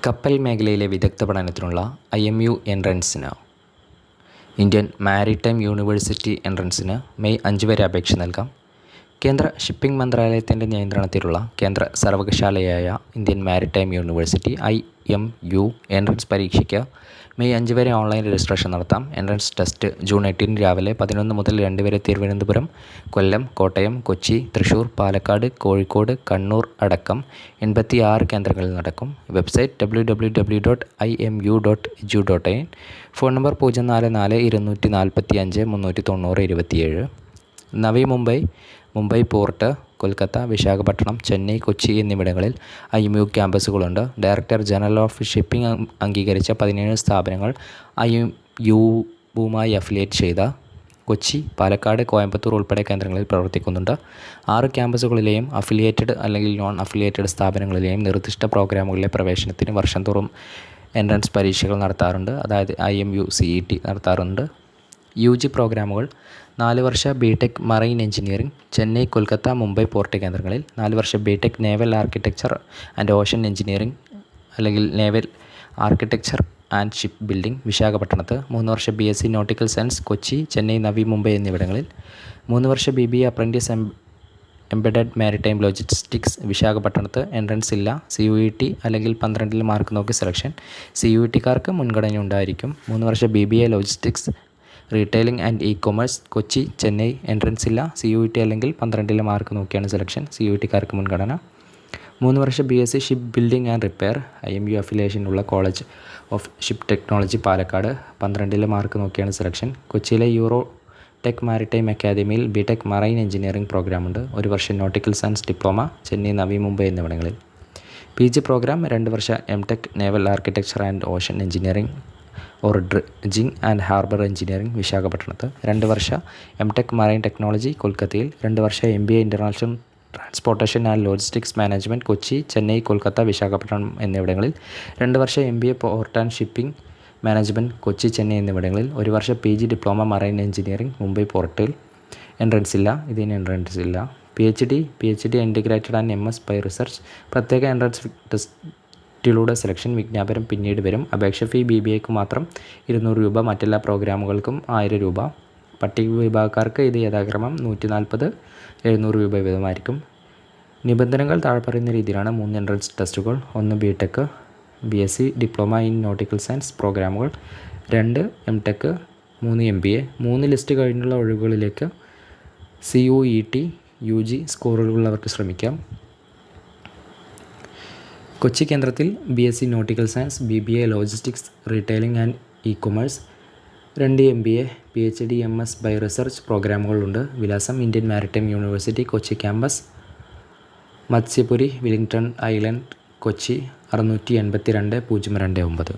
കപ്പൽ മേഖലയിലെ വിദഗ്ധ പഠനത്തിനുള്ള IMU എൻട്രൻസിന് ഇന്ത്യൻ മാരിടൈം യൂണിവേഴ്സിറ്റി എൻട്രൻസിന് മെയ് 5 വരെ അപേക്ഷ നൽകാം. കേന്ദ്ര ഷിപ്പിംഗ് മന്ത്രാലയത്തിൻ്റെ നിയന്ത്രണത്തിലുള്ള കേന്ദ്ര സർവകലാശാലയായ Indian Maritime University IMU entrance പരീക്ഷയ്ക്ക് മെയ് 5 വരെ ഓൺലൈൻ രജിസ്ട്രേഷൻ നടത്താം. എൻട്രൻസ് ടെസ്റ്റ് ജൂൺ 8 രാവിലെ 11 മുതൽ 2 വരെ തിരുവനന്തപുരം, കൊല്ലം, കോട്ടയം, കൊച്ചി, തൃശ്ശൂർ, പാലക്കാട്, കോഴിക്കോട്, കണ്ണൂർ അടക്കം 86 കേന്ദ്രങ്ങളിൽ നടക്കും. Website www.imu.edu.in. Phone number 044-245-390-27. Navi Mumbai, Mumbai port, Kolkata, Visakhapatnam, Chennai, Kochi എന്നിവിടങ്ങളിൽ IMU ക്യാമ്പസുകളുണ്ട്. ഡയറക്ടർ ജനറൽ ഓഫ് ഷിപ്പിംഗ് അംഗീകരിച്ച 17 സ്ഥാപനങ്ങൾ IMUവുമായി അഫിലിയേറ്റ് ചെയ്ത കൊച്ചി, പാലക്കാട്, കോയമ്പത്തൂർ ഉൾപ്പെടെ കേന്ദ്രങ്ങളിൽ പ്രവർത്തിക്കുന്നുണ്ട്. 6 ക്യാമ്പസുകളിലെയും അഫിലിയേറ്റഡ് അല്ലെങ്കിൽ നോൺ അഫിലിയേറ്റഡ് സ്ഥാപനങ്ങളിലെയും നിർദ്ദിഷ്ട പ്രോഗ്രാമുകളിലെ പ്രവേശനത്തിന് വർഷം തോറും എൻട്രൻസ് പരീക്ഷകൾ നടത്താറുണ്ട്. അതായത് IMU CET നടത്താറുണ്ട്. UG പ്രോഗ്രാമുകൾ 4 വർഷ BTech marine engineering Chennai, Kolkata, Mumbai port കേന്ദ്രങ്ങളിൽ, 4 വർഷ BTech naval architecture and ocean engineering അല്ലെങ്കിൽ naval architecture and ship building വിശാഖപട്ടണത്ത്, 3 വർഷ BSc nautical science Kochi, Chennai, Navi Mumbai എന്നിവിടങ്ങളിൽ, 3 വർഷ BBA apprentice embedded maritime logistics വിശാഖപട്ടണത്ത്. എൻട്രൻസ് ഇല്ല. CUET അല്ലെങ്കിൽ 12 മാർക്ക് നോക്കി സെലക്ഷൻ. CUETക്കാർക്ക് മുൻഗണന ഉണ്ടായിരിക്കും. 3 വർഷ BBA logistics retailing and e-commerce Kochi, Chennai. Entrance ഇല്ല. CUET അല്ലെങ്കിൽ 12 മാർക്ക് നോക്കിയാണ് സെലക്ഷൻ. CUETക്കാർക്ക് മുൻഗണന. 3 വർഷ BSc ship building and repair IMU അഫിലിയേഷനുള്ള college of ship technology Palakkad, 12 mark നോക്കിയാണ് സെലക്ഷൻ. കൊച്ചിയിലെ യൂറോ ടെക് മാരിടൈം അക്കാദമിയിൽ BTech മറൈൻ എഞ്ചിനീയറിംഗ് പ്രോഗ്രാമുണ്ട്. 1 വർഷം nautical science diploma Chennai, Navi Mumbai എന്നിവിടങ്ങളിൽ. PG പ്രോഗ്രാം 2 വർഷ MTech naval architecture and ocean engineering or dredging and harbour engineering വിശാഖപട്ടണത്ത്. 2 വർഷ MTech മറൈൻ ടെക്നോളജി കൊൽക്കത്തയിൽ. 2 വർഷ MBA international transportation and logistics management Kochi, Chennai, Kolkata, Visakhapatnam എന്നിവിടങ്ങളിൽ. 2 വർഷ MBA port and shipping management Kochi, Chennai എന്നിവിടങ്ങളിൽ. 1 വർഷ PG diploma marine engineering Mumbai പോർട്ടിൽ. എൻട്രൻസ് ഇല്ല. ഇതിന് എൻട്രൻസ് ഇല്ല. PhD integrated and MS by research. പ്രത്യേക എൻട്രൻസ് ടെസ്റ്റിലൂടെ സെലക്ഷൻ. വിജ്ഞാപനം പിന്നീട് വരും. അപേക്ഷ ഫീ BBAക്ക് മാത്രം 200 രൂപ, മറ്റെല്ലാ പ്രോഗ്രാമുകൾക്കും 1000 രൂപ. പട്ടിക വിഭാഗക്കാർക്ക് ഇത് യഥാക്രമം 140, 700 രൂപ വീതമായിരിക്കും. നിബന്ധനകൾ താഴെ പറയുന്ന രീതിയിലാണ്. 3 എൻട്രൻസ് ടെസ്റ്റുകൾ. 1 BTech BSc diploma in nautical science പ്രോഗ്രാമുകൾ, 2 MTech, 3 MBA. 3 ലിസ്റ്റ് കഴിഞ്ഞുള്ള ഒഴിവുകളിലേക്ക് CUET UG സ്കോറുകളുള്ളവർക്ക് ശ്രമിക്കാം. കൊച്ചി കേന്ദ്രത്തിൽ BSc nautical science, BBA logistics retailing and e-commerce, 2 MBA, PhD MS by research പ്രോഗ്രാമുകളുണ്ട്. വിലാസം Indian Maritime University Kochi campus, Matsyapuri, Willingdon Island, Kochi 682-029.